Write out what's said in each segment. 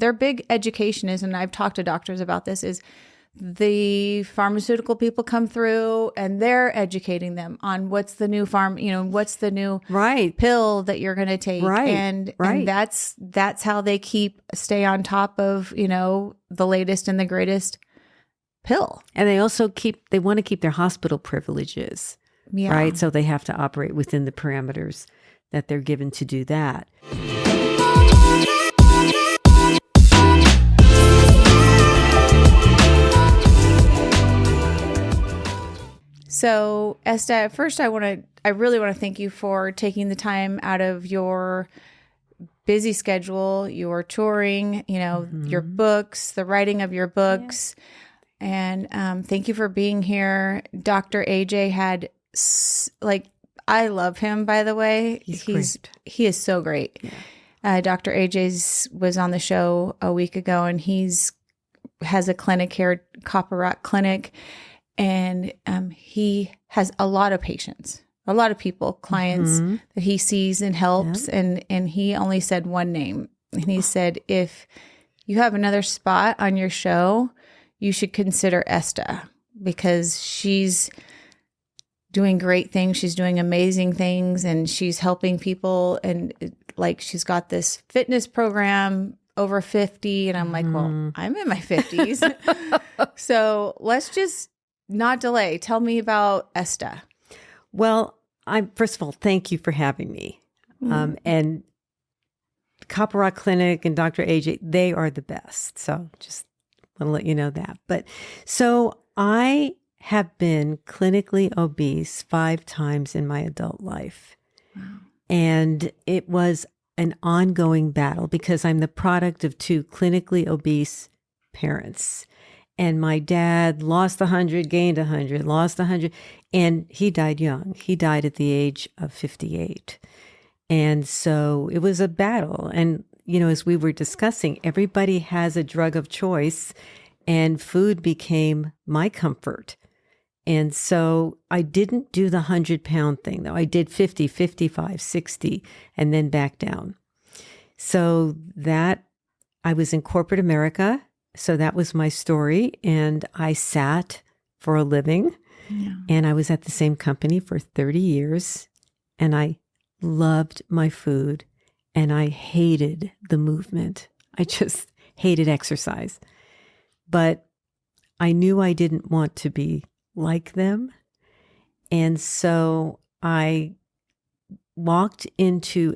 their big education is, and I've talked to doctors about this, is the pharmaceutical people come through and they're educating them on what's the new what's the new pill that you're going to take. And that's how they stay on top of, the latest and the greatest pill. And they also they want to keep their hospital privileges, right? So they have to operate within the parameters that they're given to do that. So, Esta, at first I really want to thank you for taking the time out of your busy schedule, your touring, your books, the writing of your books. Yeah. And thank you for being here. Dr. AJ had, I love him, by the way. He is so great. Yeah. Dr. AJ was on the show a week ago, and has a clinic here, Copper Rock Clinic. And he has a lot of patients, a lot of people, clients that he sees and helps. Yeah. And he only said one name. And he said, if you have another spot on your show, you should consider Esta, because she's doing great things. She's doing amazing things, and she's helping people. And she's got this fitness program over 50. And I'm like, well, I'm in my 50s. So let's just not delay. Tell me about Esta. Well, first of all, thank you for having me. And Copper Rock Clinic and Dr. AJ, they are the best. So just want to let you know that. But so I have been clinically obese 5 times in my adult life. Wow. And it was an ongoing battle because I'm the product of 2 clinically obese parents. And my dad lost 100, gained 100, lost 100, and he died young. He died at the age of 58. And so it was a battle. And, as we were discussing, everybody has a drug of choice, and food became my comfort. And so I didn't do the 100-pound thing, though. I did 50, 55, 60, and then back down. So that I was in corporate America. So that was my story. And I sat for a living. Yeah. And I was at the same company for 30 years. And I loved my food. And I hated the movement. I just hated exercise. But I knew I didn't want to be like them. And so I walked into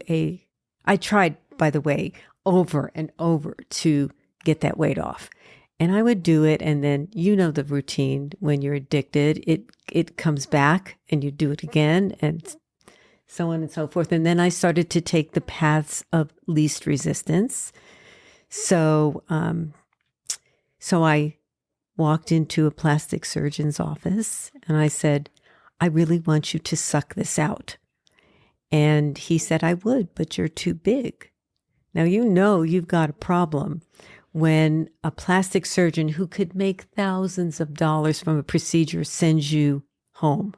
I tried, by the way, over and over to get that weight off. And I would do it. And then, the routine, when you're addicted, it comes back and you do it again and so on and so forth. And then I started to take the paths of least resistance. So I walked into a plastic surgeon's office and I said, I really want you to suck this out. And he said, I would, but you're too big. Now, you've got a problem when a plastic surgeon who could make thousands of dollars from a procedure sends you home.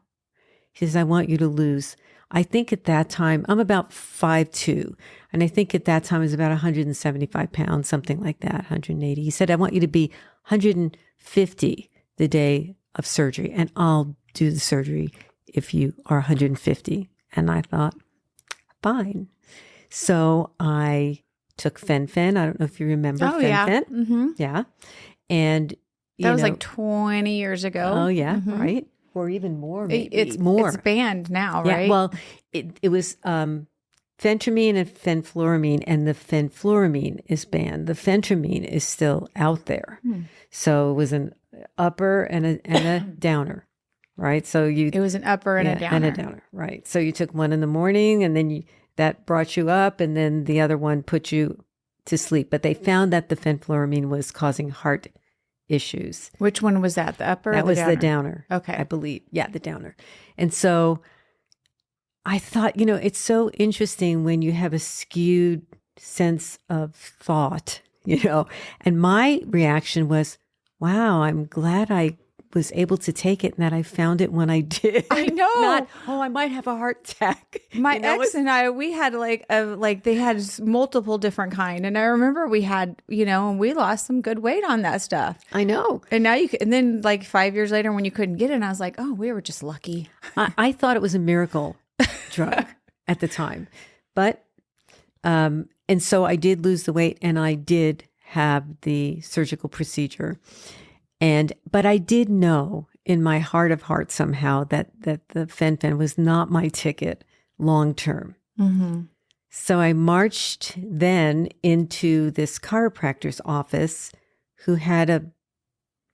He says, I want you to lose. I think at that time, I'm about 5'2", and I think at that time I was about 175 pounds, something like that, 180. He said, I want you to be 150 the day of surgery, and I'll do the surgery if you are 150. And I thought, fine. So I took Fen-Phen. I don't know if you remember Fen-Phen. Yeah. Mm-hmm. Yeah. And that was 20 years ago. Oh, yeah. Mm-hmm. Right. Or even more. Maybe. It's banned now, yeah, right? Well, it was phentermine and fenfluramine, and the fenfluramine is banned. The phentermine is still out there. So it was an upper and a downer, right? So it was an upper and a downer. And a downer, right. So you took one in the morning, and then that brought you up, and then the other one put you to sleep. But they found that the fenfluramine was causing heart issues. Which one was that? The upper or the downer? That was the downer. Okay. I believe. Yeah, the downer. And so I thought, it's so interesting when you have a skewed sense of thought, and my reaction was, wow, I'm glad I was able to take it and that I found it when I did. I know. Not, I might have a heart attack. My ex and I, we had they had multiple different kind. And I remember we had, and we lost some good weight on that stuff. I know. And now and then 5 years later when you couldn't get it, and I was like, oh, we were just lucky. I thought it was a miracle drug at the time. But, and so I did lose the weight and I did have the surgical procedure. But I did know in my heart of hearts somehow that the Fen-Phen was not my ticket long term. Mm-hmm. So I marched then into this chiropractor's office who had a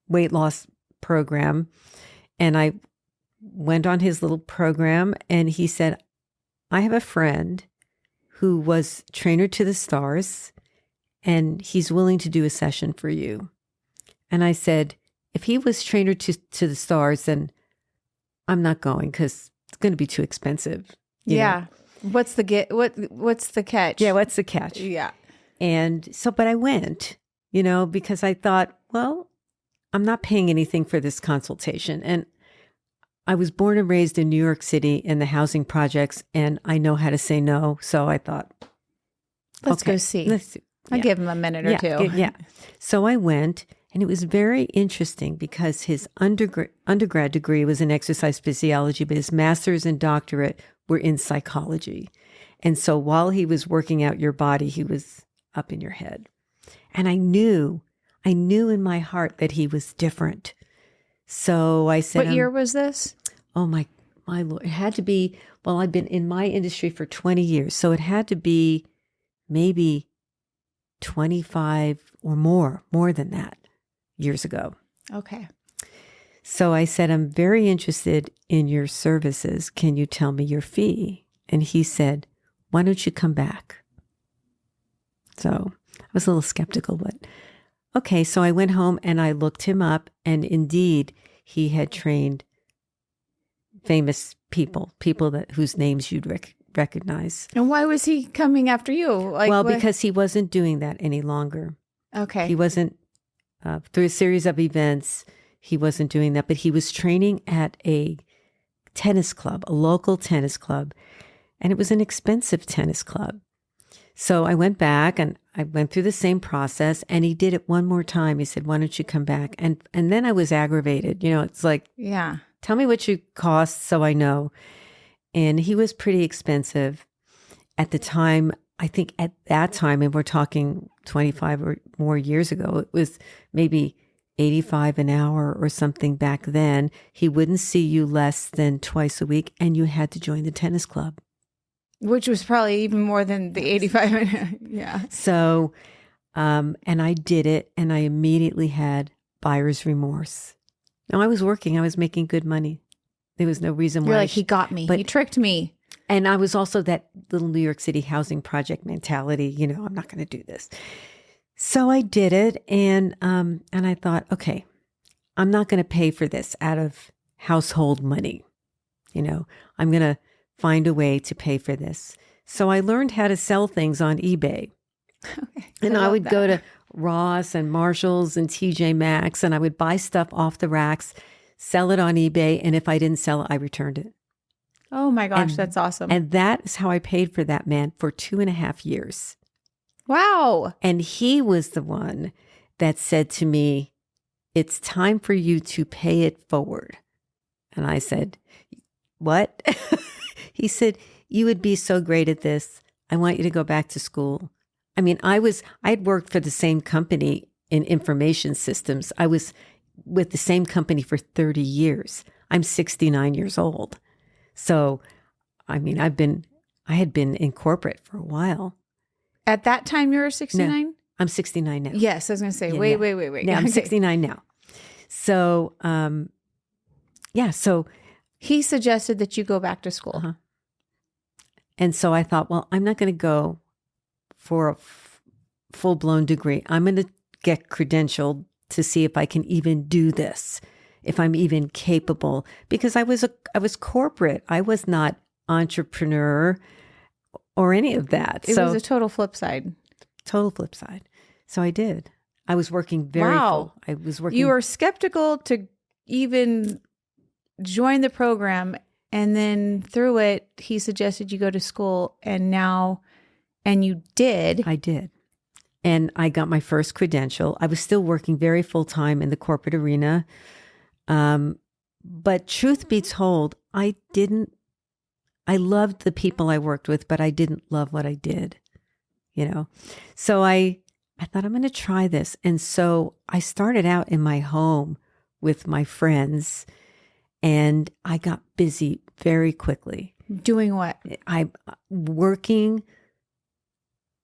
weight loss program. And I went on his little program and he said, I have a friend who was trainer to the stars and he's willing to do a session for you. And I said, if he was trainer to the stars, then I'm not going because it's going to be too expensive. You know? What's the catch? Yeah. What's the catch? Yeah. And so, but I went, because I thought, well, I'm not paying anything for this consultation. And I was born and raised in New York City in the housing projects, and I know how to say no. So I thought, let's go see. I'll give him a minute or two. Yeah. So I went, and it was very interesting because his undergrad degree was in exercise physiology, but his master's and doctorate were in psychology. And so while he was working out your body, he was up in your head. And I knew in my heart that he was different. So I said, what year was this? Oh my Lord. It had to be, well, I've been in my industry for 20 years. So it had to be maybe 25 or more than that years ago. Okay. So I said, I'm very interested in your services. Can you tell me your fee? And he said, why don't you come back? So I was a little skeptical, but okay. So I went home and I looked him up, and indeed he had trained famous people whose names you'd recognize. And why was he coming after you? Because he wasn't doing that any longer. Okay. He wasn't, through a series of events, he wasn't doing that, but he was training at a tennis club, a local tennis club, and it was an expensive tennis club. So I went back and I went through the same process, and he did it one more time. He said, why don't you come back? And then I was aggravated. It's like, yeah, tell me what you cost so I know. And he was pretty expensive at the time. I think at that time, and we're talking 25 or more years ago, it was maybe $85 an hour or something back then. He wouldn't see you less than twice a week, and you had to join the tennis club. Which was probably even more than the 85. Yeah. So, and I did it, and I immediately had buyer's remorse. Now I was working, I was making good money. There was no reason why. You're like, he got me. He tricked me. And I was also that little New York City housing project mentality, I'm not going to do this. So I did it. And I thought, okay, I'm not going to pay for this out of household money. I'm going to find a way to pay for this. So I learned how to sell things on eBay. Okay. And I would go to Ross and Marshalls and TJ Maxx, and I would buy stuff off the racks, sell it on eBay. And if I didn't sell it, I returned it. Oh my gosh, that's awesome. And that is how I paid for that man for 2.5 years. Wow. And he was the one that said to me, it's time for you to pay it forward. And I said, what? He said, you would be so great at this. I want you to go back to school. I mean, I'd worked for the same company in information systems. I was with the same company for 30 years. I'm 69 years old. So, I mean, I had been in corporate for a while. At that time, you were 69? No, I'm 69 now. Yes, I was going to say, wait. No, I'm 69 now. So, so. He suggested that you go back to school. Uh-huh. And so I thought, well, I'm not going to go for a full-blown degree. I'm going to get credentialed to see if I can even do this, if I'm even capable, because I was corporate. I was not entrepreneur or any of that. It was a total flip side. Total flip side. So I did. I was working very full. I was working. You were skeptical to even join the program, and then through it, he suggested you go to school, and you did. I did. And I got my first credential. I was still working very full-time in the corporate arena. But truth be told, I loved the people I worked with, but I didn't love what I did, So I thought, I'm going to try this. And so I started out in my home with my friends, and I got busy very quickly. Doing what? I'm working,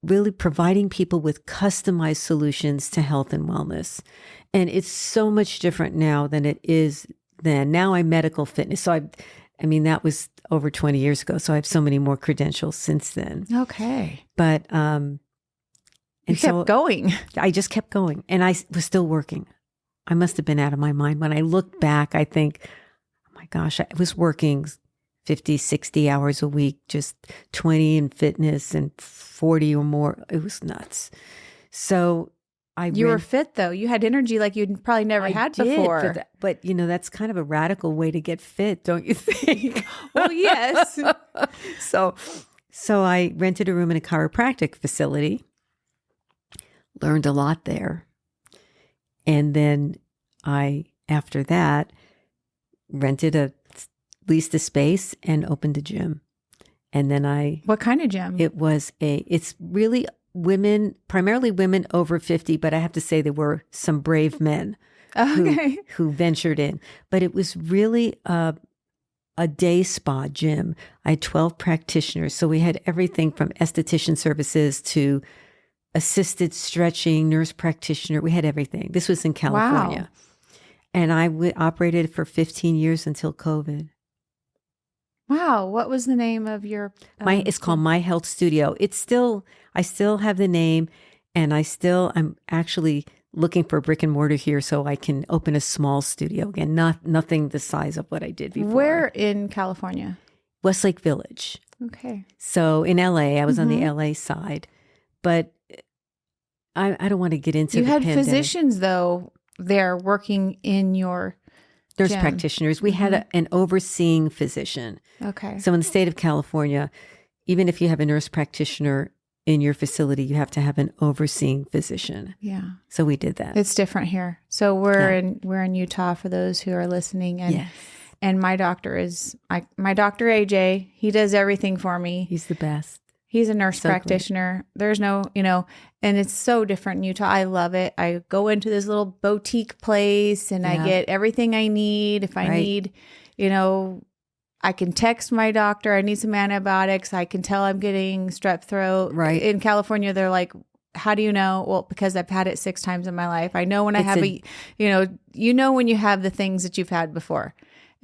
really providing people with customized solutions to health and wellness. And it's so much different now than it is then. Now I'm medical fitness. So I mean, that was over 20 years ago. So I have so many more credentials since then. Okay. But, you kept going. I just kept going, and I was still working. I must have been out of my mind. When I look back, I think, oh my gosh, I was working 50, 60 hours a week, just 20 in fitness and 40 or more. It was nuts. So you were fit though. You had energy like you'd probably never had before. But that's kind of a radical way to get fit, don't you think? Well, yes. So I rented a room in a chiropractic facility, learned a lot there. And then after that, leased a space and opened a gym. And then What kind of gym? It's really primarily women over 50, but I have to say there were some brave men who ventured in. But it was really a day spa gym. I had 12 practitioners. So we had everything from esthetician services to assisted stretching, nurse practitioner. We had everything. This was in California. Wow. And I operated for 15 years until COVID. Wow. What was the name of your... It's called My Health Studio. I still have the name, and I'm actually looking for a brick and mortar here so I can open a small studio again. Nothing the size of what I did before. Where in California? Westlake Village. Okay. So in LA, I was on the LA side, but I don't want to get into the pandemic. You had physicians though there working in your nurse gym. Practitioners. We had an overseeing physician. Okay. So in the state of California, even if you have a nurse practitioner in your facility, you have to have an overseeing physician. Yeah. So we did that. It's different here. So we're in Utah for those who are listening, and my doctor is my doctor AJ. He does everything for me. He's the best. He's a nurse practitioner. Great. There's no, and it's so different in Utah. I love it. I go into this little boutique place and I get everything I need. If I need, I can text my doctor. I need some antibiotics. I can tell I'm getting strep throat. Right. In California, they're like, how do you know? Well, because I've had it 6 times in my life. I know when I have when you have the things that you've had before.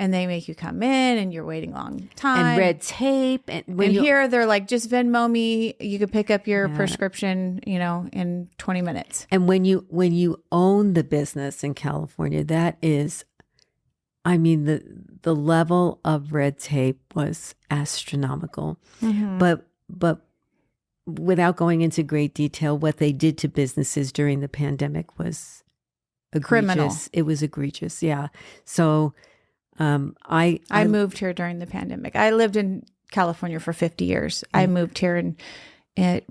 And they make you come in and you're waiting a long time. And red tape. And here they're like, just Venmo me. You can pick up your prescription, in 20 minutes. And when you own the business in California, that is, the level of red tape was astronomical. Mm-hmm. But without going into great detail, what they did to businesses during the pandemic was egregious. Criminal. It was egregious. Yeah. So... I moved here during the pandemic. I lived in California for 50 years. I moved here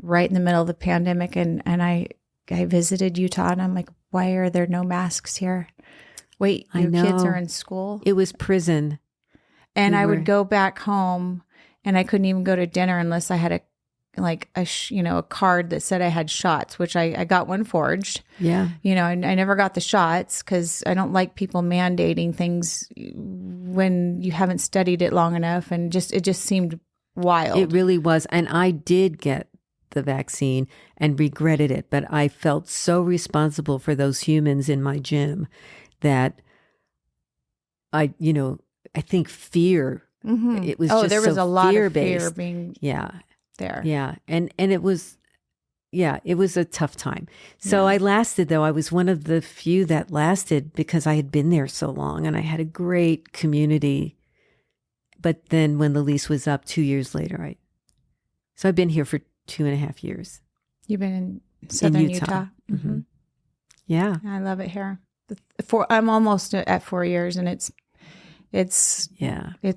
right in the middle of the pandemic, and I visited Utah, and I'm like, why are there no masks here? Wait, your kids are in school? It was prison. And I would go back home, and I couldn't even go to dinner unless I had a card that said I had shots, which I got one forged. Yeah. I never got the shots because I don't like people mandating things when you haven't studied it long enough. And it just seemed wild. It really was. And I did get the vaccine and regretted it, but I felt so responsible for those humans in my gym that I think fear, it was just there was so a lot fear-based. of fear being there. Yeah. And it was, it was a tough time. So I lasted, though. I was one of the few that lasted because I had been there so long and I had a great community. But then when the lease was up 2 years later, so I've been here for 2.5 years. You've been in southern Utah? Mm-hmm. Yeah. I love it here. I'm almost at 4 years, and it's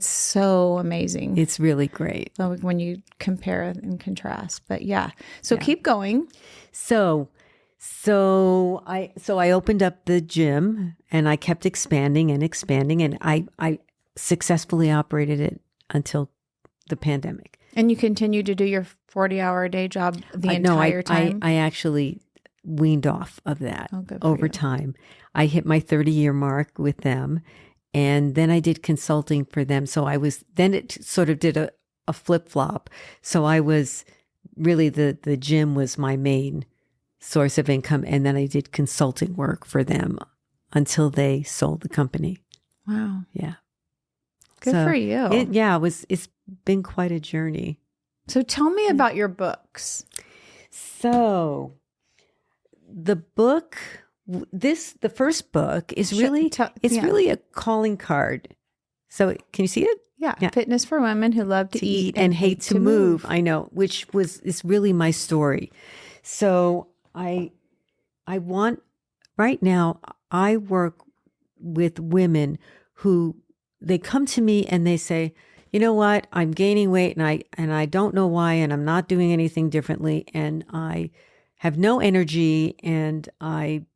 so amazing. It's really great. So when you compare and contrast, but so keep going. So I opened up the gym, and I kept expanding, and I successfully operated it until the pandemic. And you continue to do your 40-hour a day job the entire time? I actually weaned off of that over you. time. I hit my 30-year mark with them, and then I did consulting for them. So then it sort of did a flip-flop. So I was really, the gym was my main source of income, and then I did consulting work for them until they sold the company. Wow. Yeah. Good for you. It's been quite a journey. So tell me about your books. So the book, the first book is really, really a calling card. So can you see it? Yeah. Fitness for women who love to eat and hate to move. I know, which is really my story. So I want, right now, I work with women who, they come to me and they say, you know what, I'm gaining weight and I don't know why, and I'm not doing anything differently, and I have no energy, and I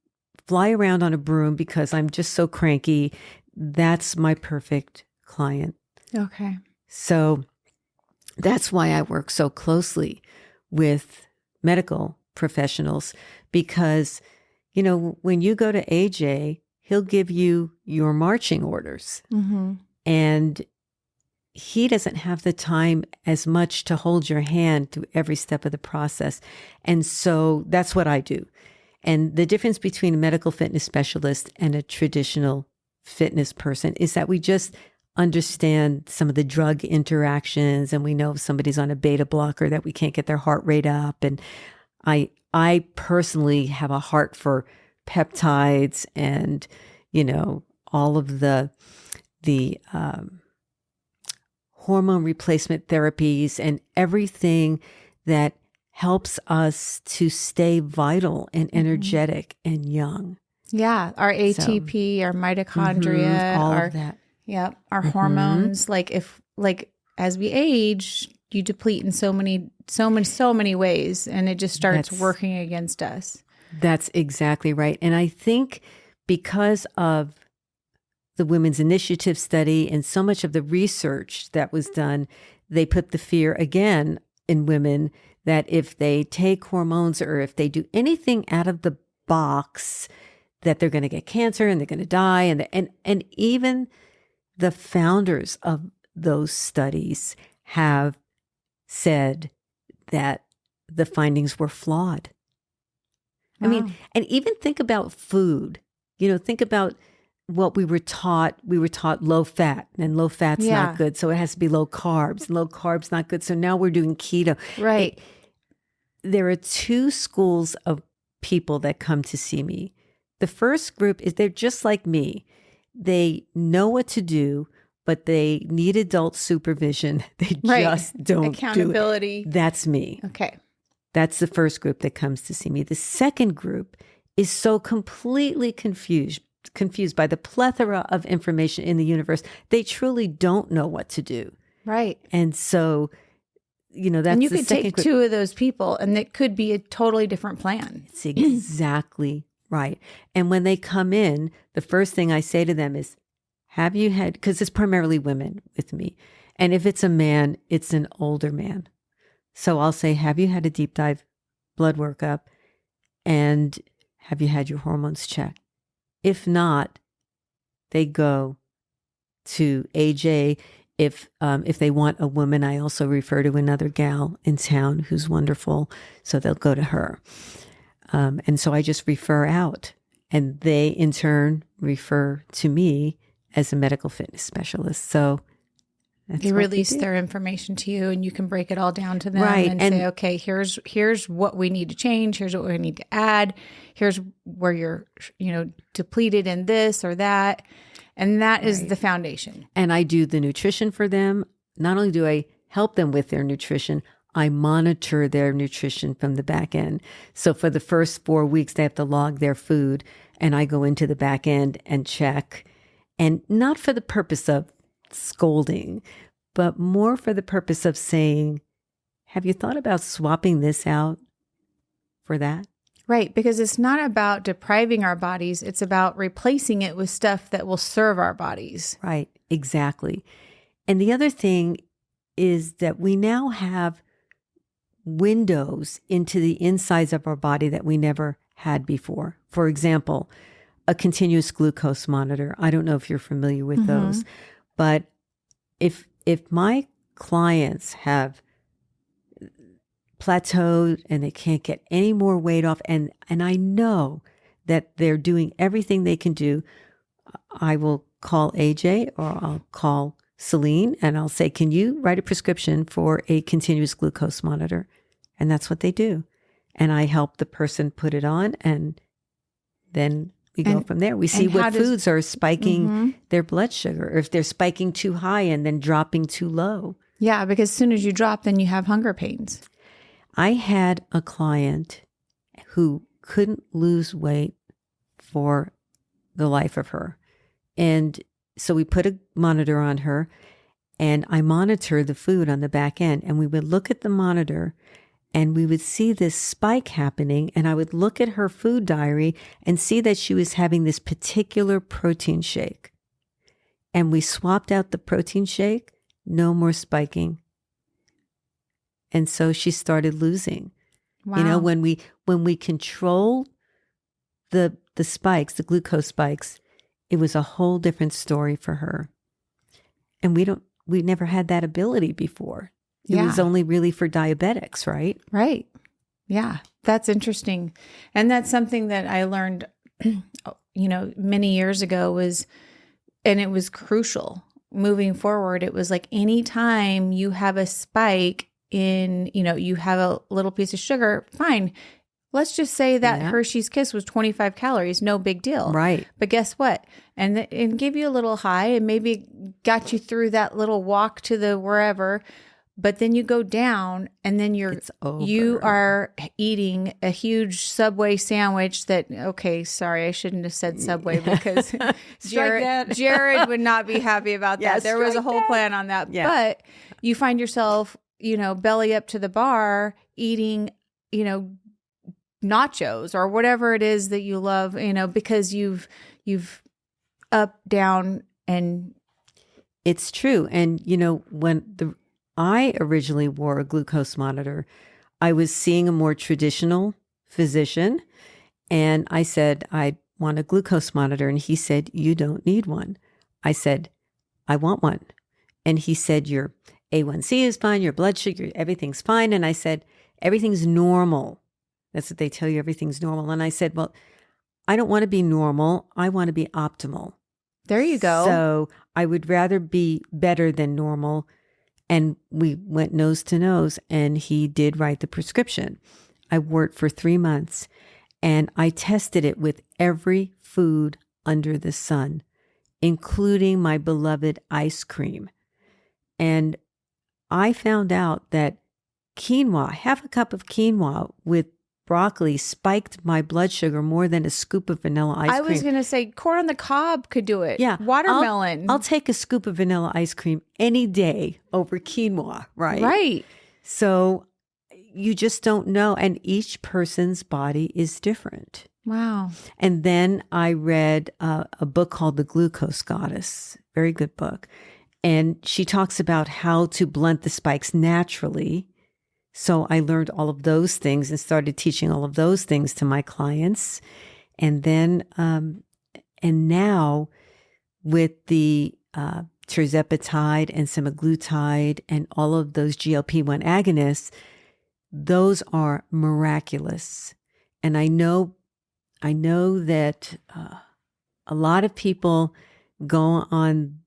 fly around on a broom because I'm just so cranky. That's my perfect client. Okay. So that's why I work so closely with medical professionals, because, when you go to AJ, he'll give you your marching orders. Mm-hmm. And he doesn't have the time as much to hold your hand through every step of the process. And so that's what I do. And the difference between a medical fitness specialist and a traditional fitness person is that we just understand some of the drug interactions, and we know if somebody's on a beta blocker that we can't get their heart rate up. And I personally have a heart for peptides and, all of the hormone replacement therapies and everything that helps us to stay vital and energetic and young. Yeah. Our ATP, our mitochondria, all of that. Yeah. Our hormones. As we age, you deplete in so many ways, and it just starts working against us. That's exactly right. And I think because of the Women's Initiative study and so much of the research that was done, they put the fear again in women that if they take hormones or if they do anything out of the box, that they're going to get cancer and they're going to die. And even the founders of those studies have said that the findings were flawed. Wow. I mean, and even think about food. Think about what we were taught. We were taught low fat, and low fat's not good. So it has to be low carbs, and low carbs not good. So now we're doing keto. Right. There are two schools of people that come to see me. The first group is, they're just like me. They know what to do, but they need adult supervision. They just don't accountability. Do it. That's me. Okay. That's the first group that comes to see me. The second group is so completely confused by the plethora of information in the universe. They truly don't know what to do. Right. And so, that's and you the could second take group. two of those people, and it could be a totally different plan. It's exactly right. And when they come in, the first thing I say to them is, have you had, because it's primarily women with me. And if it's a man, it's an older man. So I'll say, have you had a deep dive blood workup? And have you had your hormones checked? If not, they go to AJ. If they want a woman, I also refer to another gal in town who's wonderful. So they'll go to her. And so I just refer out, and they in turn refer to me as a medical fitness specialist. So they release their information to you, and you can break it all down to them and say, okay, here's what we need to change. Here's what we need to add. Here's where you're, depleted in this or that. And that is the foundation. And I do the nutrition for them. Not only do I help them with their nutrition, I monitor their nutrition from the back end. So for the first 4 weeks, they have to log their food, and I go into the back end and check. And not for the purpose of scolding, but more for the purpose of saying, have you thought about swapping this out for that? Right, because it's not about depriving our bodies. It's about replacing it with stuff that will serve our bodies. Right, exactly. And the other thing is that we now have windows into the insides of our body that we never had before. For example, a continuous glucose monitor. I don't know if you're familiar with those, but if my clients have plateaued and they can't get any more weight off, and I know that they're doing everything they can do, I will call AJ or I'll call Celine and I'll say, can you write a prescription for a continuous glucose monitor? And that's what they do. And I help the person put it on, and then we go from there. We see what foods are spiking their blood sugar, or if they're spiking too high and then dropping too low. Yeah, because as soon as you drop, then you have hunger pains. I had a client who couldn't lose weight for the life of her. And so we put a monitor on her, and I monitor the food on the back end. And we would look at the monitor and we would see this spike happening. And I would look at her food diary and see that she was having this particular protein shake. And we swapped out the protein shake, no more spiking. And so she started losing. Wow. You know, when we control the spikes, the glucose spikes, it was a whole different story for her. And we never had that ability before. It was only really for diabetics, right? Right. Yeah. That's interesting. And that's something that I learned, many years ago and it was crucial moving forward. It was like, anytime you have a spike in, you have a little piece of sugar, fine. Let's just say that Hershey's Kiss was 25 calories, no big deal. Right. But guess what? And give you a little high and maybe got you through that little walk to the wherever. But then you go down, and then you are eating a huge Subway sandwich that, okay, sorry, I shouldn't have said Subway because Jared would not be happy about that. There was a whole plan on that. Yeah. But you find yourself, belly up to the bar eating, nachos or whatever it is that you love, because you've up, down, and it's true. And, when I originally wore a glucose monitor, I was seeing a more traditional physician, and I said, I want a glucose monitor. And he said, you don't need one. I said, I want one. And he said, your A1C is fine, your blood sugar, everything's fine. And I said, everything's normal. That's what they tell you, everything's normal. And I said, well, I don't want to be normal. I want to be optimal. There you go. So I would rather be better than normal. And we went nose to nose, and he did write the prescription. I wore it for 3 months, and I tested it with every food under the sun, including my beloved ice cream. And I found out that quinoa, half a cup of quinoa with broccoli, spiked my blood sugar more than a scoop of vanilla ice cream. I was going to say corn on the cob could do it. Yeah. Watermelon. I'll take a scoop of vanilla ice cream any day over quinoa, right? Right. So you just don't know. And each person's body is different. Wow. And then I read a book called The Glucose Goddess. Very good book. And she talks about how to blunt the spikes naturally. So I learned all of those things and started teaching all of those things to my clients. And then, and now with the tirzepatide and semaglutide and all of those GLP-1 agonists, those are miraculous. And I know that a lot of people go on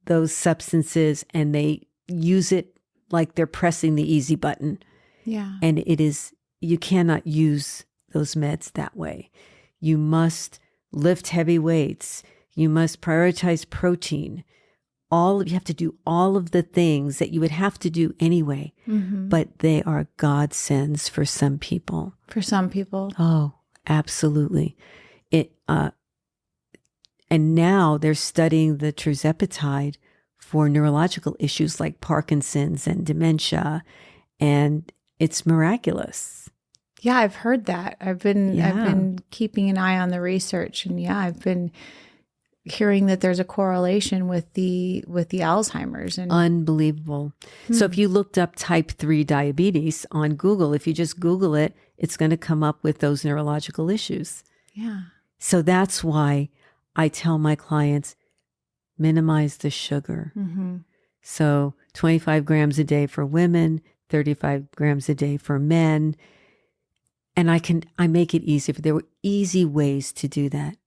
those substances and they use it like they're pressing the easy button. Yeah. And you cannot use those meds that way. You must lift heavy weights. You must prioritize protein. you have to do all of the things that you would have to do anyway, but they are godsends for some people. For some people. Oh, absolutely. And now they're studying the tirzepatide for neurological issues like Parkinson's and dementia, and it's miraculous. Yeah, I've heard that. I've been keeping an eye on the research, and I've been hearing that there's a correlation with the Alzheimer's. And unbelievable. So if you looked up type 3 diabetes on Google, if you just Google it, it's going to come up with those neurological issues. Yeah. So that's why I tell my clients, minimize the sugar. So 25 grams a day for women, 35 grams a day for men. And I make it easy. There were easy ways to do that.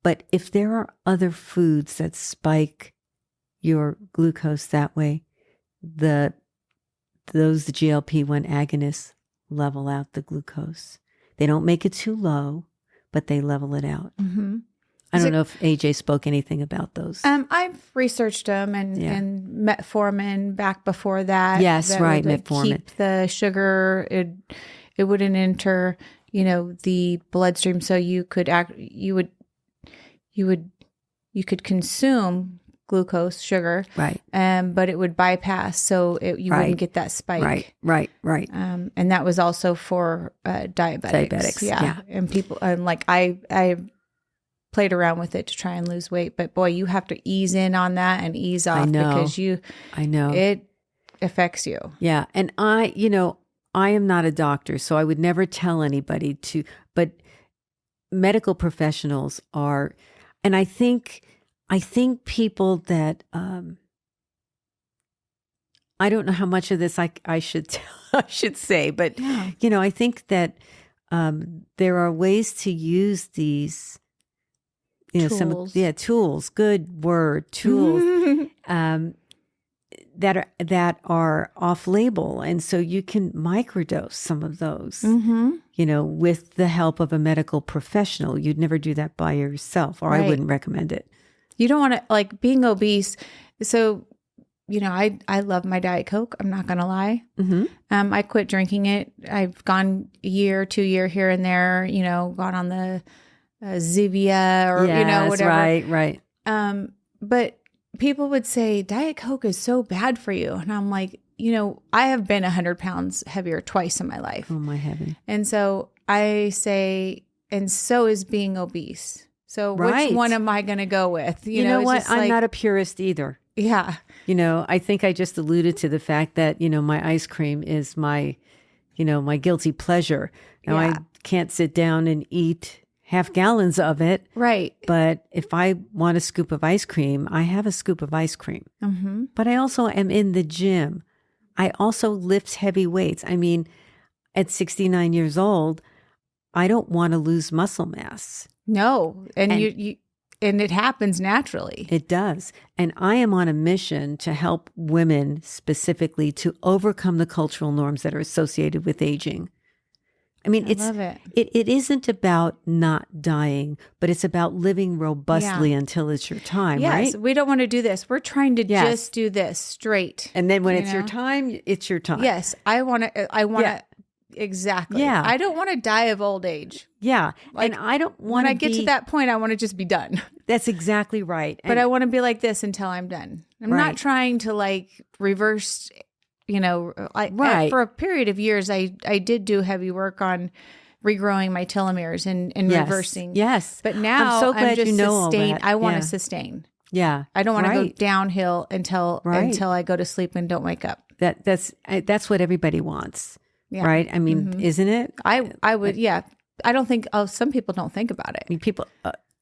But if there are other foods that spike your glucose that way, those GLP-1 agonists level out the glucose. They don't make it too low, but they level it out. I don't know if AJ spoke anything about those. I've researched them and metformin back before that. Yes, that right, would, metformin. Keep the sugar. It wouldn't enter, the bloodstream. So you could you could consume glucose, sugar, right? But it would bypass, so you wouldn't get that spike. Right. And that was also for diabetics. Yeah. And people, I played around with it to try and lose weight, but boy, you have to ease in on that and ease off because I know it affects you. Yeah. And I am not a doctor, so I would never tell anybody but medical professionals are, and I think people that, I don't know how much of this I should say, but I think that there are ways to use these, tools. Tools, good word, tools, that are off label. And so you can microdose some of those, with the help of a medical professional. You'd never do that by yourself, or I wouldn't recommend it. You don't want to, being obese. So, I love my Diet Coke. I'm not going to lie. I quit drinking it. I've gone a year, 2 year here and there, gone on the Zevia or, whatever. Right. But people would say Diet Coke is so bad for you. And I'm like, I have been 100 pounds heavier twice in my life. Oh my heaven. And so I say, and so is being obese. So which one am I going to go with? You know what? I'm not a purist either. Yeah. I think I just alluded to the fact that, my ice cream is my guilty pleasure. Now I can't sit down and eat half gallons of it. Right. But if I want a scoop of ice cream, I have a scoop of ice cream. But I also am in the gym. I also lift heavy weights. I mean, at 69 years old, I don't want to lose muscle mass. No. And it happens naturally. It does. And I am on a mission to help women specifically to overcome the cultural norms that are associated with aging. I mean, love it. It isn't about not dying, but it's about living robustly until it's your time, right? Yes, we don't want to do this. We're trying to just do this straight. And then when it's your time, it's your time. Yes, I want to. Exactly. Yeah. I don't want to die of old age. Yeah. And I don't want to when I get to that point, I want to just be done. That's exactly right. But I want to be like this until I'm done. I'm not trying to reverse, for a period of years, I did do heavy work on regrowing my telomeres and reversing. Yes. But now I'm so glad just you know all sustain. that. I want to sustain. Yeah. I don't want to go downhill until I go to sleep and don't wake up. That's what everybody wants. Yeah. Right? I mean, isn't it? I would, I don't think, some people don't think about it. I mean, people,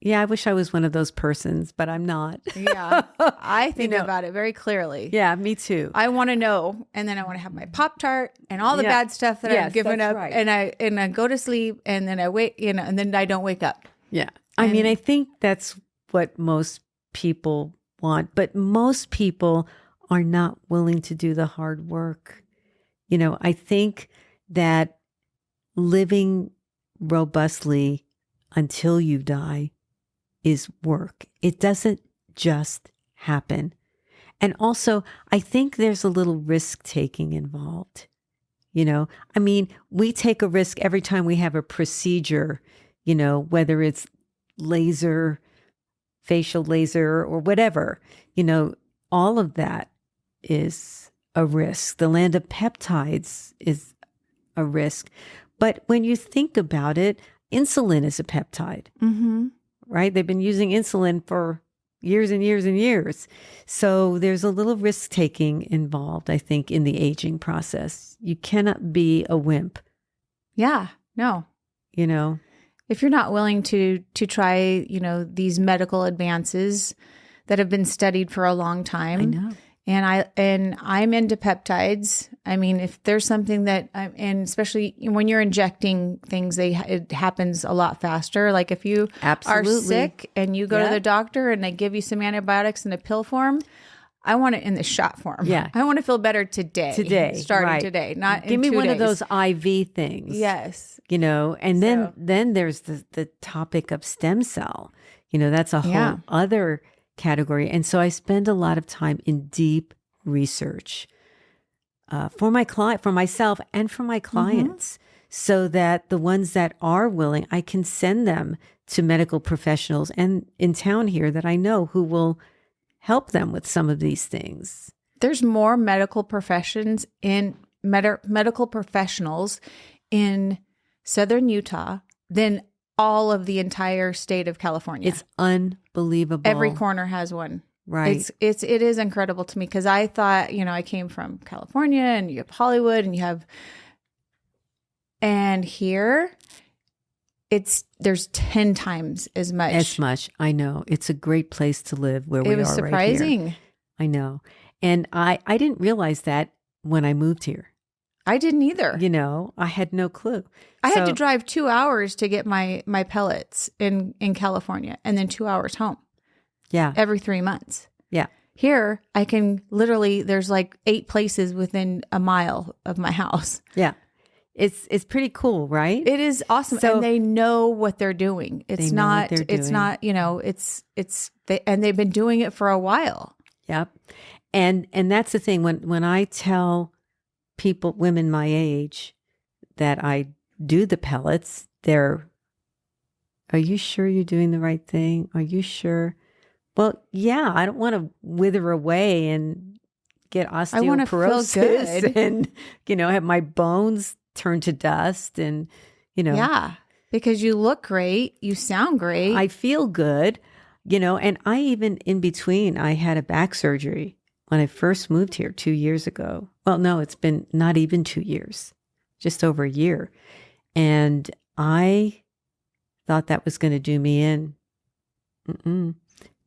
I wish I was one of those persons, but I'm not. Yeah. I think about it very clearly. Yeah, me too. I want to know. And then I want to have my Pop-Tart and all the bad stuff that I've given up. Right. And I go to sleep and then I wake, and then I don't wake up. Yeah. I mean, I think that's what most people want, but most people are not willing to do the hard work. I think that living robustly until you die is work. It doesn't just happen. And also, I think there's a little risk taking involved. I mean, we take a risk every time we have a procedure, whether it's laser, facial laser, or whatever, all of that is a risk. The land of peptides is a risk. But when you think about it, insulin is a peptide, right? They've been using insulin for years and years and years. So there's a little risk taking involved, I think, in the aging process. You cannot be a wimp. Yeah, no. If you're not willing to try, these medical advances that have been studied for a long time. I know. And I'm into peptides. I mean, if there's something that, and especially when you're injecting things, it happens a lot faster. Like if you are sick and you go to the doctor and they give you some antibiotics in a pill form, I want it in the shot form. Yeah. I want to feel better today. Starting today, not in 2 days. Give me one of those IV things. Yes. And then there's the topic of stem cell. That's a whole other category. And so I spend a lot of time in deep research for myself and for my clients, so that the ones that are willing, I can send them to medical professionals and in town here that I know who will help them with some of these things. There's more medical professions in medical professionals in Southern Utah than all of the entire state of California. It's unbelievable. Every corner has one. Right. It is incredible to me, because I thought, I came from California and you have Hollywood and here there's 10 times as much. I know. It's a great place to live where we are right here. It was surprising. I know. And I didn't realize that when I moved here. I didn't either. I had no clue. I had to drive 2 hours to get my pellets in California, and then 2 hours home. Yeah. Every 3 months. Yeah. Here, I can literally, there's like 8 places within a mile of my house. Yeah. It's pretty cool, right? It is awesome. So, and they know what they're doing. It's not, and they've been doing it for a while. Yep. And that's the thing. When I tell people, women my age, that I do the pellets, are you sure you're doing the right thing? Are you sure? Well, yeah, I don't want to wither away and get osteoporosis. I want to feel good. And, have my bones turn to dust and, Yeah, because you look great. You sound great. I feel good, and I even in between, I had a back surgery when I first moved here 2 years ago. Well, no, it's been not even 2 years, just over a year. And I thought that was going to do me in.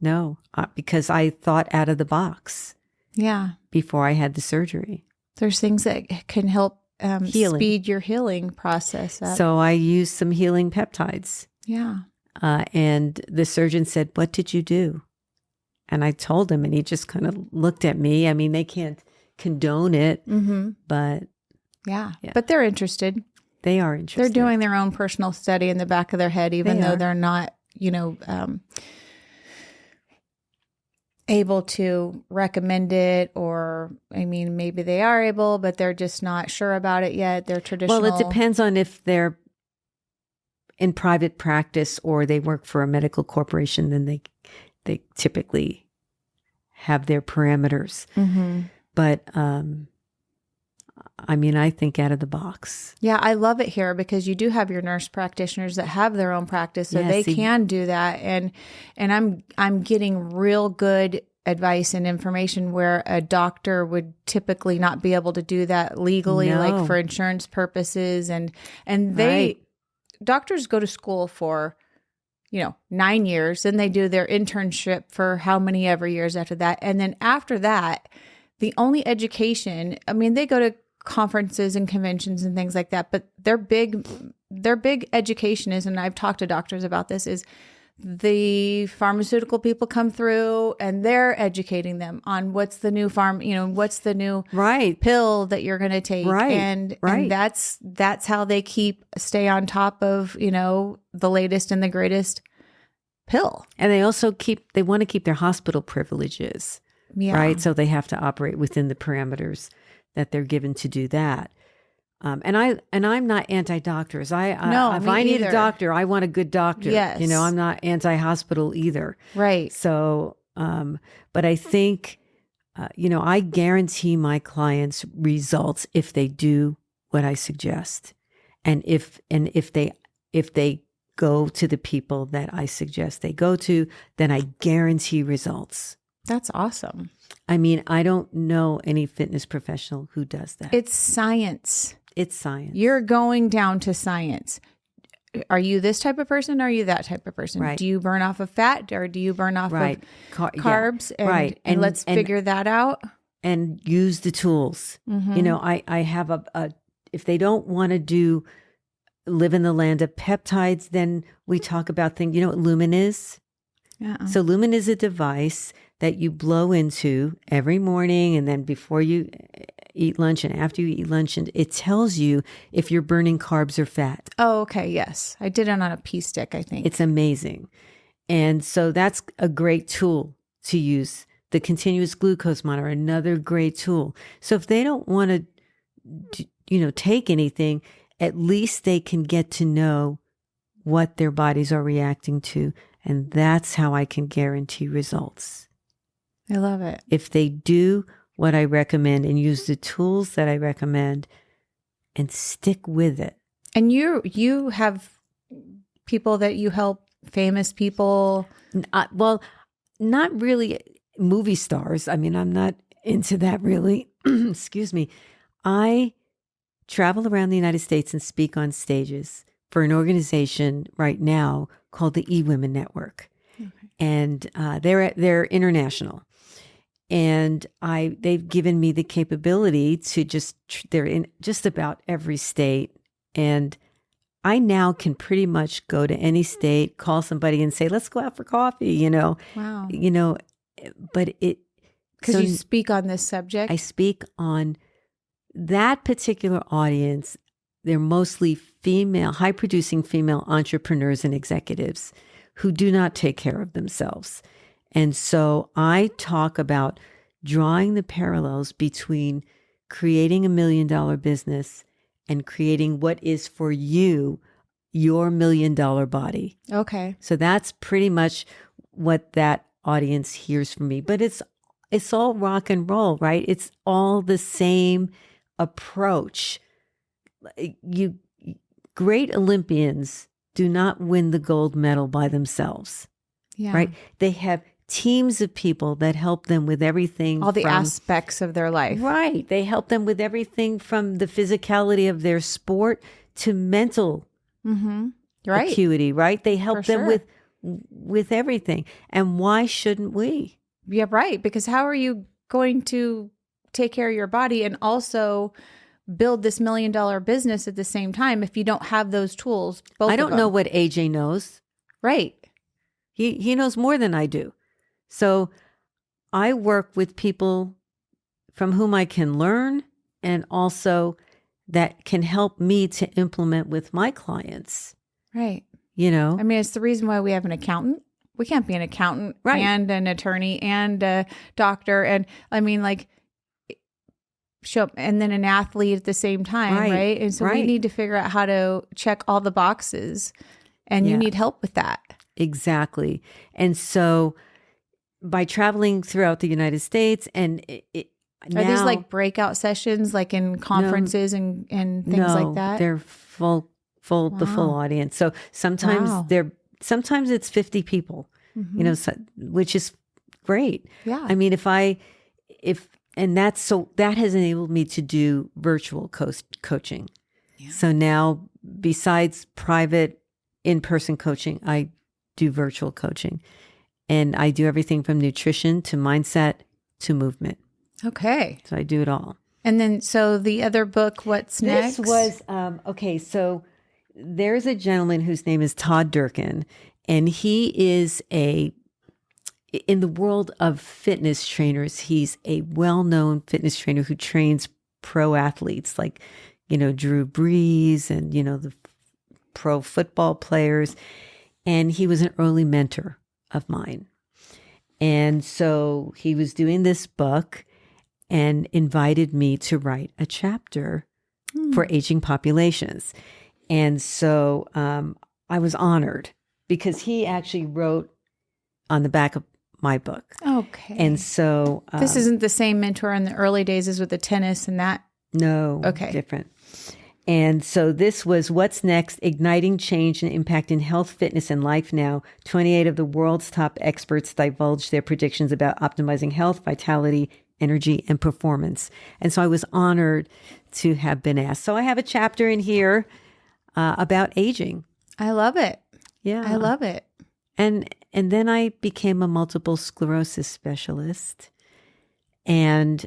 No, because I thought out of the box. Yeah. Before I had the surgery. There's things that can help speed your healing process up. So I used some healing peptides. Yeah. And the surgeon said, "What did you do?" And I told him, and he just kind of looked at me. I mean, they can't condone it, but yeah. But they're interested. They are interested. They're doing their own personal study in the back of their head, even though they're not, able to recommend it, or, maybe they are able, but they're just not sure about it yet. They're traditional. Well, it depends on if they're in private practice or they work for a medical corporation, then they typically have their parameters. But, I think out of the box. Yeah, I love it here because you do have your nurse practitioners that have their own practice, so they can do that. And I'm getting real good advice and information where a doctor would typically not be able to do that legally, like for insurance purposes. And doctors go to school for 9 years, and they do their internship for how many ever years after that. And then after that, the only education, they go to conferences and conventions and things like that, but their big education is, and I've talked to doctors about this, is the pharmaceutical people come through and they're educating them on what's the new what's the new pill that you're going to take. And that's how they stay on top of, the latest and the greatest pill. And they also want to keep their hospital privileges. Yeah. Right. So they have to operate within the parameters that they're given to do that. And I'm not anti-doctors. No, if me I need either. a doctor, I want a good doctor. Yes. I'm not anti-hospital either. Right. So, but I think, I guarantee my clients results if they do what I suggest, and if they go to the people that I suggest they go to, then I guarantee results. That's awesome. I mean, I don't know any fitness professional who does that. It's science. It's science. You're going down to science. Are you this type of person? Or are you that type of person? Right. Do you burn off of fat or do you burn off of carbs? Yeah. Right. And let's figure that out. And use the tools. Mm-hmm. I have if they don't want to live in the land of peptides, then we talk about things. You know what lumen is? So lumen is a device that you blow into every morning, and then before you eat lunch and after you eat lunch, and it tells you if you're burning carbs or fat. Oh, okay. Yes. I did it on a pea stick, I think. It's amazing. And so that's a great tool to use. The continuous glucose monitor, another great tool. So if they don't want to, take anything, at least they can get to know what their bodies are reacting to. And that's how I can guarantee results. I love it. If they do what I recommend and use the tools that I recommend and stick with it. And you have people that you help, famous people? Well, not really movie stars. I mean, I'm not into that really. Excuse me. I travel around the United States and speak on stages for an organization right now called the eWomen Network. Okay. And they're international. And they've given me the capability to they're in just about every state. And I now can pretty much go to any state, call somebody and say, let's go out for coffee, Wow. But because you speak on this subject. I speak on that particular audience. They're mostly female, high producing female entrepreneurs and executives who do not take care of themselves. And so I talk about drawing the parallels between creating $1 million business and creating what is for you, your $1 million body. Okay. So that's pretty much what that audience hears from me. But it's all rock and roll, right? It's all the same approach. Great Olympians do not win the gold medal by themselves. Yeah. Right? They have teams of people that help them with everything. All the aspects of their life. Right. They help them with everything from the physicality of their sport to mental acuity, right? They help them with everything. And why shouldn't we? Yeah, right. Because how are you going to take care of your body and also build this $1 million business at the same time if you don't have those tools? I don't know what AJ knows. Right. He knows more than I do. So I work with people from whom I can learn and also that can help me to implement with my clients. Right. I mean, it's the reason why we have an accountant. We can't be an accountant and an attorney and a doctor. And I mean, show up and then an athlete at the same time. Right. And so we need to figure out how to check all the boxes, and you need help with that. Exactly. And so by traveling throughout the United States and are these breakout sessions in conferences and things like that? They're the full audience. So sometimes it's 50 people, which is great. Yeah. I mean, that has enabled me to do virtual coaching. Yeah. So now besides private in-person coaching, I do virtual coaching. And I do everything from nutrition to mindset to movement. Okay. So I do it all. And then, so the other book, what's next? This was, okay, so there's a gentleman whose name is Todd Durkin, and he is in the world of fitness trainers, he's a well-known fitness trainer who trains pro athletes like, Drew Brees and, the pro football players. And he was an early mentor of mine. And so he was doing this book and invited me to write a chapter for aging populations. And so I was honored because he actually wrote on the back of my book. Okay. And so this isn't the same mentor in the early days as with the tennis and that. No, okay, different. And so this was What's Next, Igniting Change and Impact in Health, Fitness, and Life Now. 28 of the world's top experts divulged their predictions about optimizing health, vitality, energy, and performance. And so I was honored to have been asked. So I have a chapter in here about aging. I love it. Yeah. I love it. And then I became a multiple sclerosis specialist. And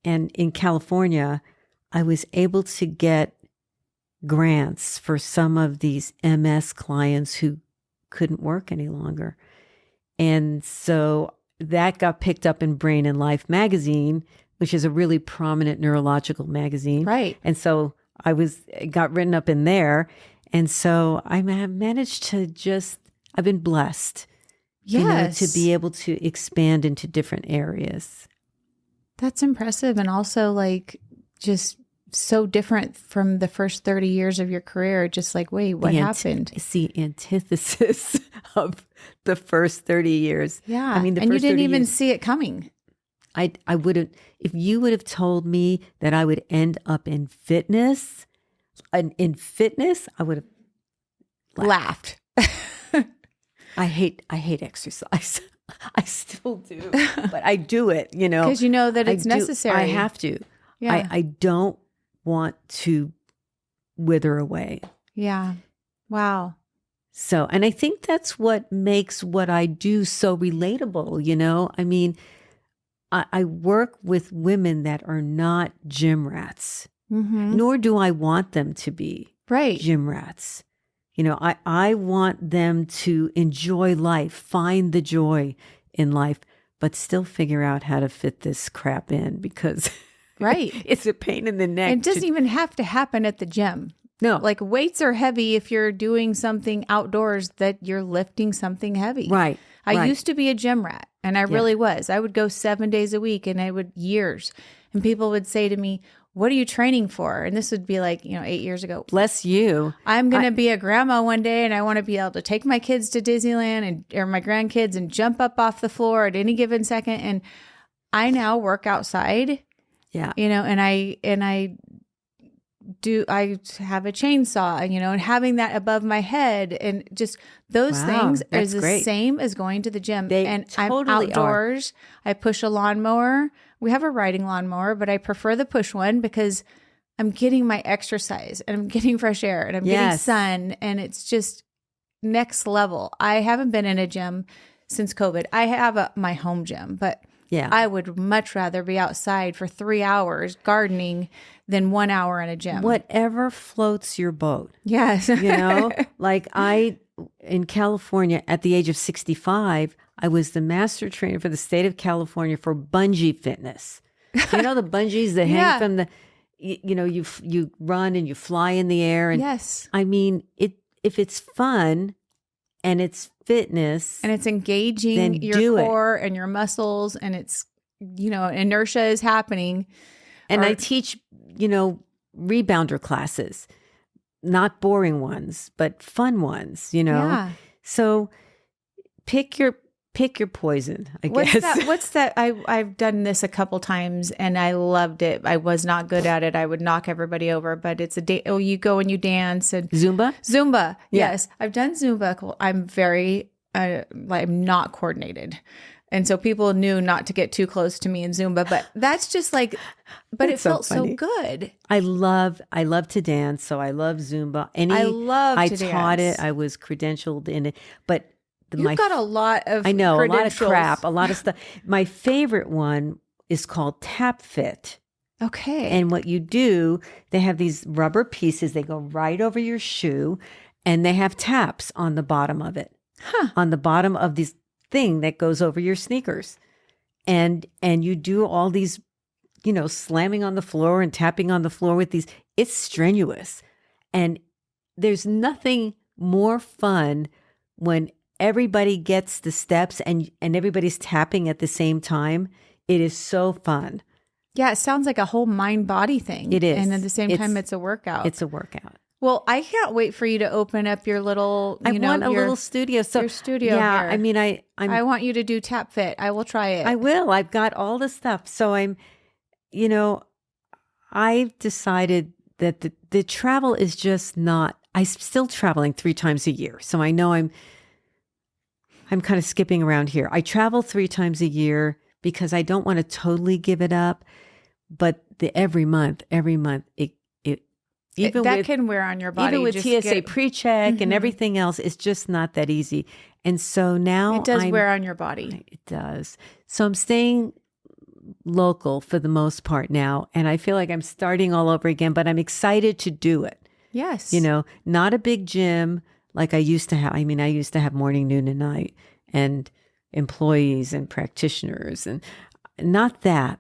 in California, I was able to get grants for some of these MS clients who couldn't work any longer. And so that got picked up in Brain and Life magazine, which is a really prominent neurological magazine. Right. And so got written up in there. And so I have managed to I've been blessed, yes, to be able to expand into different areas. That's impressive. And also like just so different from the first 30 years of your career. Just like, wait, what happened? It's the antithesis of the first 30 years. Yeah. I mean, and you didn't even see it coming. I would have, if you would have told me that I would end up in fitness, I would have laughed. I hate exercise. I still do, but I do it, because you know that it's necessary. I have to. Yeah. I don't want to wither away. Yeah. Wow. So, and I think that's what makes what I do so relatable. I mean, I work with women that are not gym rats, nor do I want them to be gym rats. I want them to enjoy life, find the joy in life, but still figure out how to fit this crap in because it's a pain in the neck. It doesn't even have to happen at the gym. No. Like weights are heavy if you're doing something outdoors that you're lifting something heavy. Right. I used to be a gym rat, and I really was. I would go 7 days a week, and years. And people would say to me, what are you training for? And this would be like, 8 years ago. Bless you. I'm going to be a grandma one day, and I want to be able to take my kids to Disneyland or my grandkids and jump up off the floor at any given second. And I now work outside. Yeah. And I have a chainsaw, and having that above my head and just those things is the same as going to the gym. And totally I'm outdoors. I push a lawnmower. We have a riding lawnmower, but I prefer the push one because I'm getting my exercise and I'm getting fresh air and I'm getting sun, and it's just next level. I haven't been in a gym since COVID. I have my home gym, but I would much rather be outside for 3 hours gardening than 1 hour in a gym. Whatever floats your boat. Yes. Like in California at the age of 65, I was the master trainer for the state of California for bungee fitness. The bungees that hang from the, you run and you fly in the air. And yes. I mean, if it's fun and it's fitness and it's engaging your core and your muscles, and it's, inertia is happening. And I teach, rebounder classes, not boring ones, but fun ones, Yeah. So pick your poison, I guess. What's that? I've done this a couple times and I loved it. I was not good at it. I would knock everybody over, but it's you go and you dance and Zumba. Yes. I've done Zumba. I'm not coordinated. And so people knew not to get too close to me in Zumba, but that's just like, but it felt so good. I love to dance. So I love Zumba. I taught it. I was credentialed in it, but you've got a lot of a lot of crap, a lot of stuff. My favorite one is called TapFit. Okay. And what you do, they have these rubber pieces. They go right over your shoe, and they have taps on the bottom of it. On the bottom of this thing that goes over your sneakers. And you do all these, slamming on the floor and tapping on the floor with these. It's strenuous. And there's nothing more fun when everybody gets the steps and everybody's tapping at the same time, it is so fun. Yeah, it sounds like a whole mind-body thing. It is. And at the same time, it's a workout. It's a workout. Well, I can't wait for you to open up your little, I want a little studio. So your studio yeah, here. I mean, I want you to do TapFit. I will try it. I will. I've got all the stuff. So I've decided that the travel is just not, I'm still traveling 3 times a year. So I know I'm kind of skipping around here. I travel 3 times a year because I don't want to totally give it up. But every month, even that can wear on your body. Even with TSA pre-check and everything else, it's just not that easy. And so now it does wear on your body. It does. So I'm staying local for the most part now. And I feel like I'm starting all over again, but I'm excited to do it. Yes. Not a big gym like I used to have. I mean, I used to have morning, noon, and night and employees and practitioners and not that,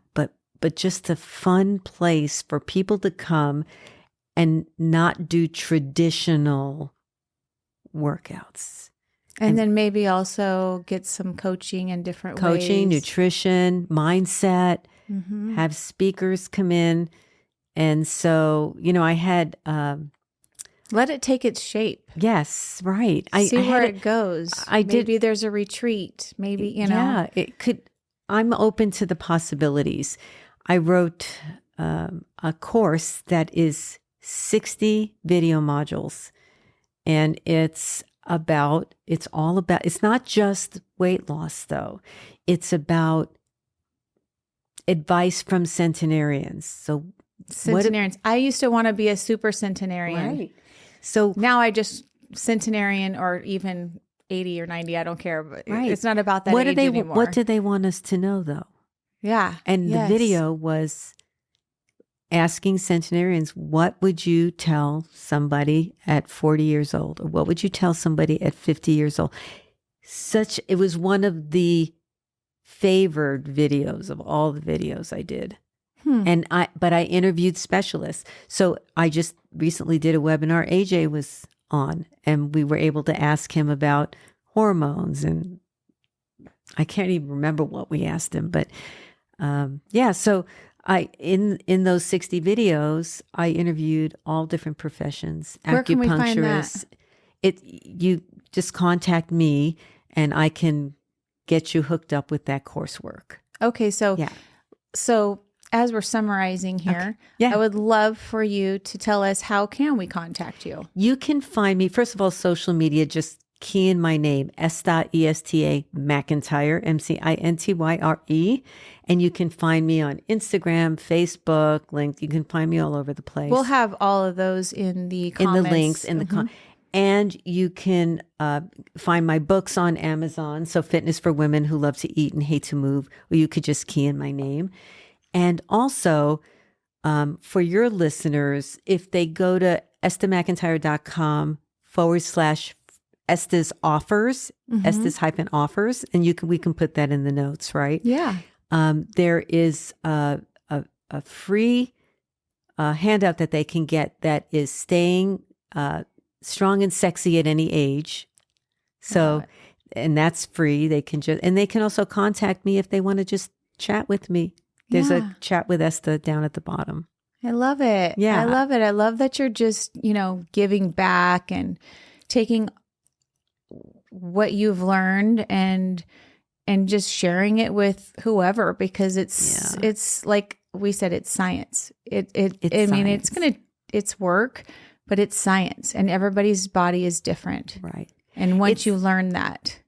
but just a fun place for people to come and not do traditional workouts. And then maybe also get some coaching in different ways. Coaching, nutrition, mindset, have speakers come in. And so, I had... let it take its shape. Yes, right. See where it goes. Maybe there's a retreat. Maybe, Yeah, it could. I'm open to the possibilities. I wrote a course that is 60 video modules, and it's not just weight loss though. It's about advice from centenarians. So centenarians. I used to want to be a super centenarian. Right. So now I just centenarian or even 80 or 90. I don't care. But right. It's not about that age anymore. What do they want us to know though? Yeah. And the video was asking centenarians, what would you tell somebody at 40 years old? Or what would you tell somebody at 50 years old? It was one of the favored videos of all the videos I did. But I interviewed specialists. So I just recently did a webinar AJ was on, and we were able to ask him about hormones, and I can't even remember what we asked him, but so I in those 60 videos, I interviewed all different professions. Where can we find that? You just contact me and I can get you hooked up with that coursework. Okay, so as we're summarizing here, I would love for you to tell us, how can we contact you? You can find me, first of all, social media, just key in my name, Esta, Esta McIntyre, MCINTYRE. And you can find me on Instagram, Facebook, LinkedIn. You can find me all over the place. We'll have all of those in the comments. In the links. And you can find my books on Amazon. So Fitness for Women Who Love to Eat and Hate to Move. Or you could just key in my name. And also, for your listeners, if they go to estamcintyre.com/Esta's offers, Esta's-offers, and we can put that in the notes, right? Yeah. There is a free handout that they can get that is staying strong and sexy at any age. So, and that's free. They can also contact me if they want to just chat with me. There's a chat with Esta down at the bottom. I love it. Yeah. I love it. I love that you're just, giving back and taking what you've learned and just sharing it with whoever, because it's like we said, it's science. It's work, but it's science, and everybody's body is different. Right. And once you learn that,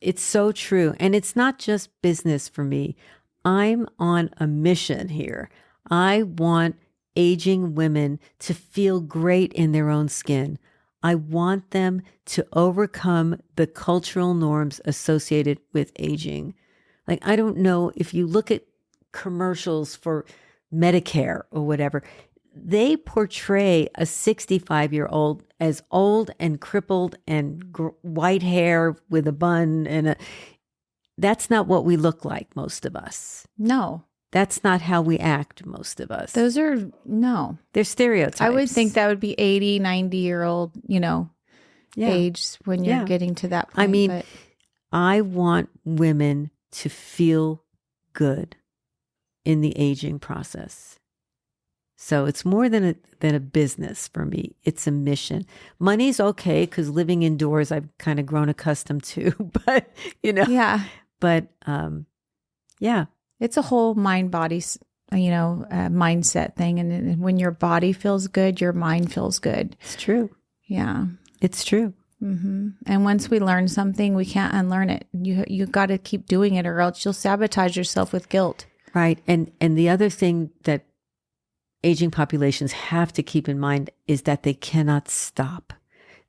it's so true. And it's not just business for me. I'm on a mission here. I want aging women to feel great in their own skin. I want them to overcome the cultural norms associated with aging. Like, I don't know if you look at commercials for Medicare or whatever, they portray a 65-year-old as old and crippled and white hair with a bun that's not what we look like, most of us. No. That's not how we act, most of us. No. They're stereotypes. I would think that would be 80, 90-year-old, age when you're getting to that point. I mean, but I want women to feel good in the aging process. So it's more than a business for me. It's a mission. Money's okay because living indoors, I've kind of grown accustomed to. But But it's a whole mind body, mindset thing. And when your body feels good, your mind feels good. It's true. Yeah, it's true. Mm-hmm. And once we learn something, we can't unlearn it. You got to keep doing it, or else you'll sabotage yourself with guilt. Right. And the other thing that aging populations have to keep in mind is that they cannot stop.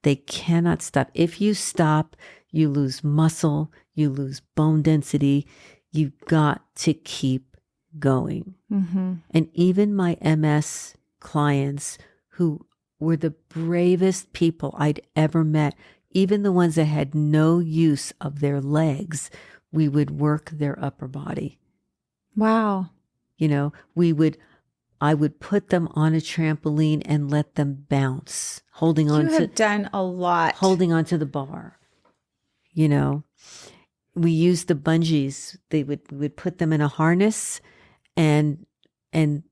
They cannot stop. If you stop, you lose muscle, you lose bone density. You've got to keep going. Mm-hmm. And even my MS clients, who were the bravest people I'd ever met, even the ones that had no use of their legs, we would work their upper body. Wow. I would put them on a trampoline and let them bounce, holding on to. You have done a lot. Holding onto the bar. We used the bungees. We'd put them in a harness, and it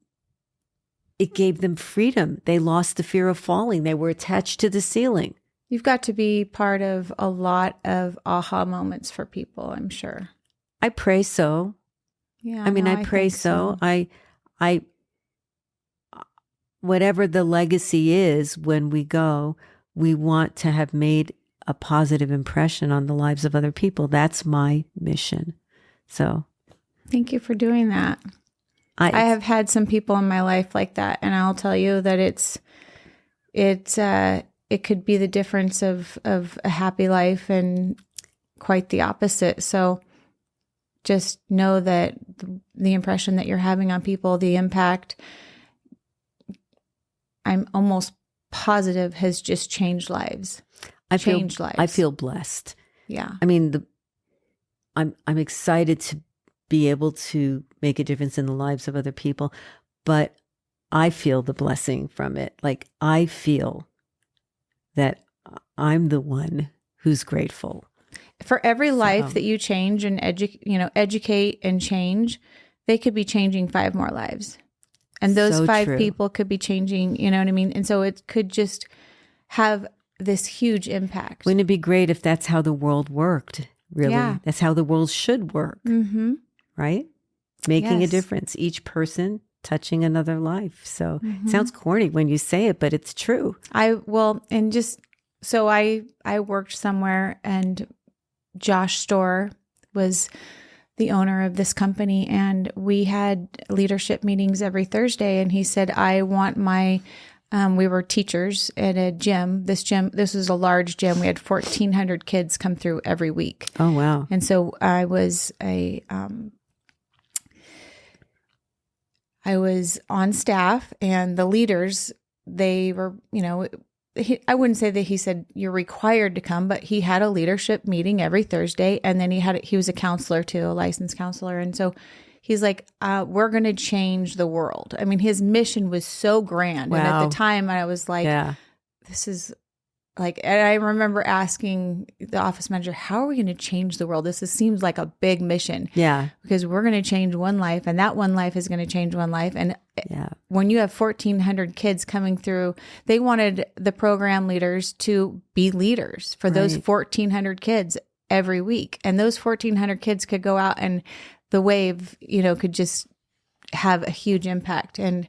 gave them freedom. They lost the fear of falling. They were attached to the ceiling. You've got to be part of a lot of aha moments for people, I'm sure. I pray so. Yeah. I pray so. I whatever the legacy is when we go, we want to have made a positive impression on the lives of other people. That's my mission. So thank you for doing that. I have had some people in my life like that, and I'll tell you that it could be the difference of a happy life and quite the opposite. So just know that the impression that you're having on people, the impact, I'm almost positive has just changed lives. I feel blessed. Yeah. I'm excited to be able to make a difference in the lives of other people, but I feel the blessing from it. Like, I feel that I'm the one who's grateful. For every life that you change and educate and change, they could be changing 5 more lives. And those 5 people could be changing, you know what I mean? And so it could just have this huge impact. Wouldn't it be great if that's how the world worked? Really? Yeah. That's how the world should work. Mm-hmm. Right? Making a difference. Each person touching another life. So it sounds corny when you say it, but it's true. I worked somewhere, and Josh Storr was the owner of this company, and we had leadership meetings every Thursday, and he said, I want my we were teachers at a gym. This was a large gym. We had 1,400 kids come through every week. Oh, wow. And so I was on staff, and the leaders, they were, I wouldn't say that he said you're required to come, but he had a leadership meeting every Thursday. And then he was a counselor too, a licensed counselor. And so he's like, we're going to change the world. I mean, his mission was so grand. Wow. And at the time I was like, this is like, and I remember asking the office manager, how are we going to change the world? This seems like a big mission. Yeah. Because we're going to change one life, and that one life is going to change one life. And when you have 1,400 kids coming through, they wanted the program leaders to be leaders for those 1,400 kids every week. And those 1,400 kids could go out, and the wave, could just have a huge impact. And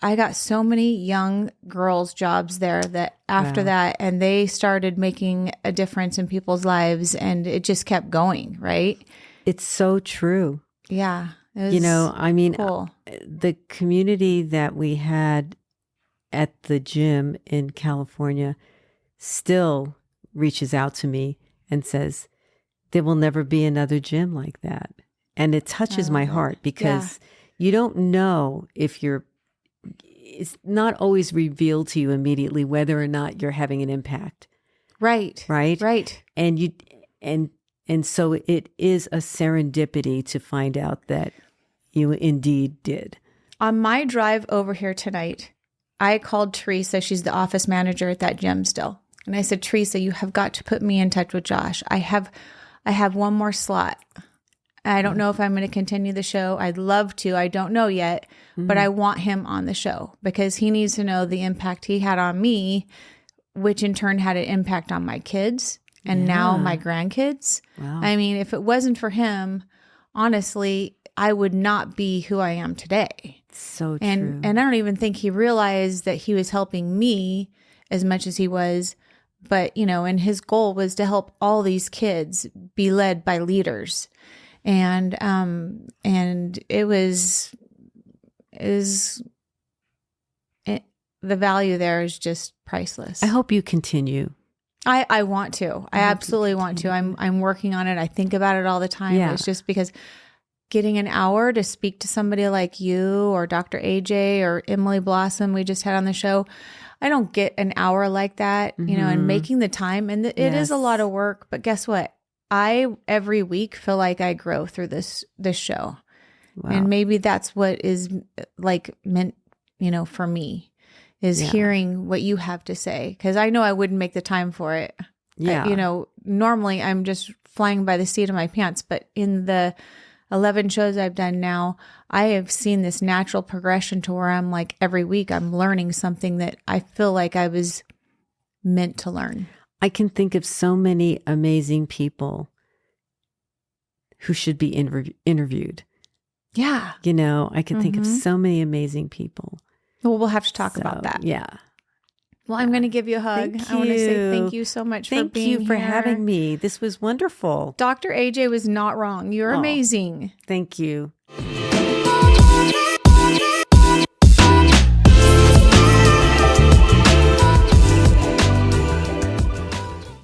I got so many young girls jobs there that after that, and they started making a difference in people's lives, and it just kept going, right? It's so true. Yeah. It was cool. The community that we had at the gym in California still reaches out to me and says, there will never be another gym like that. And it touches my heart because you don't know if it's not always revealed to you immediately whether or not you're having an impact. Right. And so it is a serendipity to find out that you indeed did. On my drive over here tonight, I called Teresa. She's the office manager at that gym still. And I said, Teresa, you have got to put me in touch with Josh. I have one more slot. I don't know if I'm going to continue the show. I'd love to. I don't know yet, but I want him on the show because he needs to know the impact he had on me, which in turn had an impact on my kids and now my grandkids. Wow. I mean, if it wasn't for him, honestly, I would not be who I am today. So true. And I don't even think he realized that he was helping me as much as he was. But, you know, and his goal was to help all these kids be led by leaders. And it was, the value there is just priceless. I hope you continue. I want to. I absolutely want to. I'm working on it. I think about it all the time. Yeah. It's just because getting an hour to speak to somebody like you or Dr. AJ or Emily Blossom we just had on the show, I don't get an hour like that, you know, and making the time. And it is a lot of work, but guess what? I every week feel like I grow through this show. Wow. And maybe that's what is like meant, you know, for me is hearing what you have to say. Cause I know I wouldn't make the time for it. Yeah. You know, normally I'm just flying by the seat of my pants, but in the 11 shows I've done now, I have seen this natural progression to where I'm like every week I'm learning something that I feel like I was meant to learn. I can think of so many amazing people who should be interviewed. Yeah. You know, I can think of so many amazing people. Well, we'll have to talk about that. Yeah. Well, I'm going to give you a hug. Thank I want to say you. thank you so much for being Thank you for here. having me. This was wonderful. Dr. AJ was not wrong. You're amazing. Thank you.